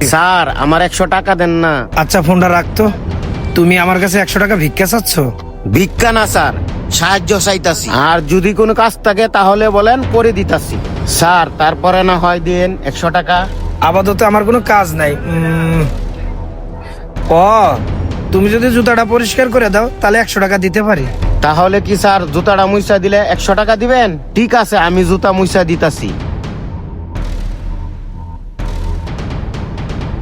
Sir আমার 100 টাকা দেন না। আচ্ছা ফোনটা রাখতো। তুমি আমার কাছে 100 টাকা ভিক্ষা চাচ্ছ? ভিক্ষা না স্যার, সাহায্য চাইতাছি। আর যদি কোনো কাজ থাকে তাহলে বলেন, করে দিতাছি। স্যার তারপরে না হয় দিন 100 টাকা। আপাতত আমার কোনো কাজ নাই। ও তুমি যদি জুতাটা পরিষ্কার করে দাও তাহলে 100 টাকা দিতে পারি। তাহলে কি স্যার জুতাটা মুইসা দিলে 100 টাকা দিবেন? ঠিক আছে, আমি জুতা মুইসা দিতাছি।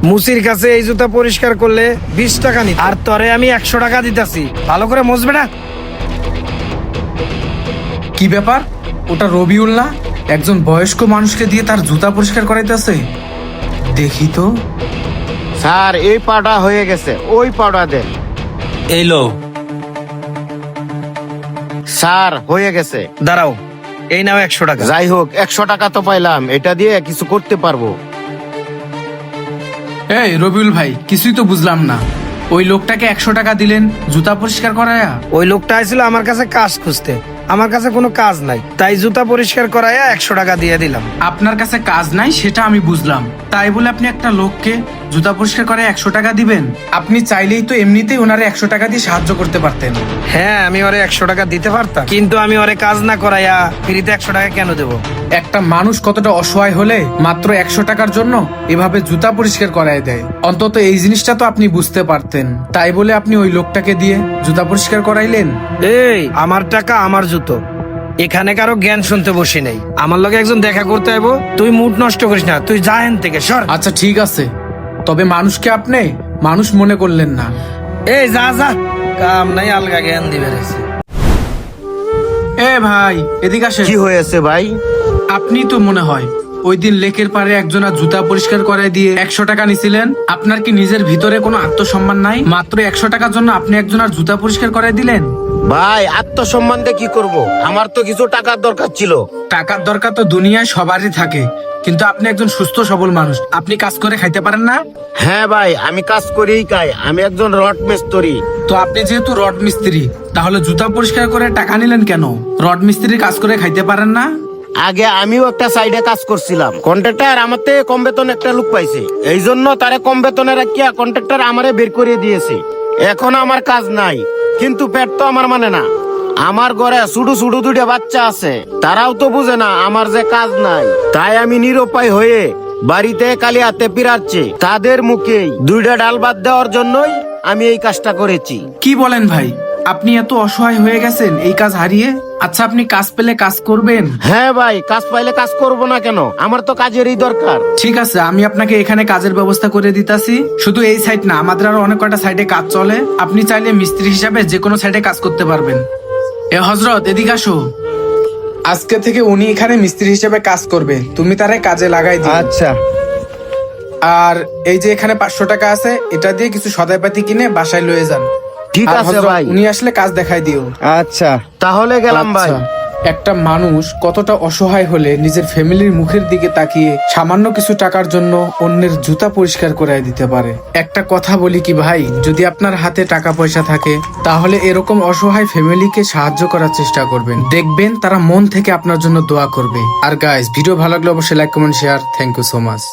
মুসির কাছে এই জুতা পরিষ্কার করলে 20 টাকা নি, আর তরে আমি 100 টাকা দিতাছি। ভালো করে মুছবে না? কি ব্যাপার? ওটা রবিউল না? একজন বয়স্ক মানুষকে দিয়ে তার জুতা পরিষ্কার করাইতেছে। দেখি তো। স্যার এই পাটা হয়ে গেছে, ওই পাটা দেন। এই লো। স্যার হয়ে গেছে। দাঁড়াও, এই নাও 100 টাকা। যাই হোক 100 টাকা তো পাইলাম, এটা দিয়ে কিছু করতে পারবো। এই রবিউল ভাই, কিছুই তো বুঝলাম না। ওই লোকটাকে 100 টাকা দিলেন জুতা পরিষ্কার করায়া? ওই লোকটা আসছিল আমার কাছে কাজ খুঁজতে, আমার কাছে কোনো কাজ নাই, তাই জুতা পরিষ্কার করাইয়া 100 টাকা দিয়ে দিলাম। আপনার কাছে কাজ নাই সেটা আমি বুঝলাম, তাই বলে আপনি একটা লোককে জুতা পরিষ্কার করে 100 টাকা দিবেন? আপনি চাইলেই তো এমনিতেই ওনারে 100 টাকা দিয়ে সাহায্য করতে পারতেন। হ্যাঁ আমি ওরে 100 টাকা দিতে পারতাম, কিন্তু আমি ওরে কাজ না করাইয়া ফ্রিতে 100 টাকা কেন দেবো? একটা মানুষ কতটা অসহায় হলে মাত্র 100 টাকার জন্য এভাবে জুতা পরিষ্কার করায় দেয়। অন্তত এই জিনিসটা তো আপনি বুঝতে পারতেন, তাই বলে আপনি ওই লোকটাকে দিয়ে জুতা পরিষ্কার করাইলেন। এই আমার টাকা আমার জুতো, এখানে কারো জ্ঞান শুনতে বসি নাই। আমার লগে একজন দেখা করতে আইবো, তুই মুড নষ্ট করিস না, তুই যা এখান থেকে সর। আচ্ছা ঠিক আছে, তবে মানুষকে আপনি মানুষ মনে করলেন না। এই যা যা, কাম নাই আলগা জ্ঞান দিবে রেছে। এ ভাই এদিকে আসেন। কি হয়েছে ভাই? আপনি তো মনে হয় ওই দিন লেকের পাড়ে একজনের জুতা পরিষ্কার করায় দিয়ে 100 টাকা নিছিলেন। আপনার কি নিজের ভিতরে কোনো আত্মসম্মান নাই? মাত্র 100 টাকার জন্য আপনি একজনের জুতা পরিষ্কার করায় দিলেন। ভাই আত্মসম্মান দিয়ে কি করব? আমার তো কিছু টাকার দরকার ছিল। টাকার দরকার তো দুনিয়ায় সবারই থাকে, কিন্তু আপনি একজন সুস্থ সবল মানুষ, আপনি কাজ করে খাইতে পারেন না? হ্যাঁ ভাই, আমি কাজ করেই খাই, আমি একজন রড মিস্ত্রি। তো আপনি যেহেতু রড মিস্ত্রি, তাহলে জুতা পরিষ্কার করে টাকা নিলেন কেন? রড মিস্ত্রি কাজ করে খাইতে পারেন না? আগে আমিও একটা সাইডে কাজ করছিলাম, কন্ট্রাক্টর আমার থেকে কম বেতন একটা লোক পাইছে, এই জন্য তারে কম বেতনে রাখিয়া কন্ট্রাক্টর আমারে বের করে দিয়েছে। এখন আমার কাজ নাই, কিন্তু পেট তো আমার মানে না। আমার ঘরে ছোট ছোট দুইটা বাচ্চা আছে, তারাও তো বুঝে না আমার যে কাজ নাই। তাই আমি নিরুপায় হয়ে বাড়িতে কালি হাতে পিরাচ্ছি, তাদের মুখেই দুইটা ডাল ভাত দেওয়ার জন্যই আমি এই কাজটা করেছি। কি বলেন ভাই, আপনি এত অসহায় হয়ে গেছেন এই কাজ হারিয়ে? আচ্ছা আপনি কাজ পেলে কাজ করবেন? হ্যাঁ ভাই, কাজ পাইলে কাজ করব না কেন? আমার তো কাজেরই দরকার। ঠিক আছে, আমি আপনাকে এখানে কাজের ব্যবস্থা করে দিতাছি। শুধু এই সাইড না, আমাদের আরো অনেক কয়টা সাইডে কাজ চলে, আপনি চাইলে মিস্ত্রি হিসাবে যে কোনো সাইডে কাজ করতে পারবেন। এ হজরত এদিকে আসো। আজকে থেকে উনি এখানে মিস্ত্রি হিসেবে কাজ করবে, তুমি তারে কাজে লাগাই দিও। আচ্ছা আর এই যে এখানে 500 টাকা আছে, এটা দিয়ে কিছু সদাইপাতি কিনে বাসায় লয়ে যান। ঠিক আর আছে হজরত, ভাই। উনি আসলে কাজ দেখাই দিও। আচ্ছা তাহলে গেলাম ভাই। আচ্ছা, একটা মানুষ কতটা অসহায় হলে নিজের ফ্যামিলির মুখের দিকে তাকিয়ে সামান্য কিছু টাকার জন্য অন্যের জুতা পরিষ্কার করায় দিতে পারে। একটা কথা বলি কি ভাই, যদি আপনার হাতে টাকা পয়সা থাকে তাহলে এরকম অসহায় ফ্যামিলিকে সাহায্য করার চেষ্টা করবেন, দেখবেন তারা মন থেকে আপনার জন্য দোয়া করবে। আর গাইস, ভিডিও ভালো লাগলে অবশ্যই like comment share. Thank you so much.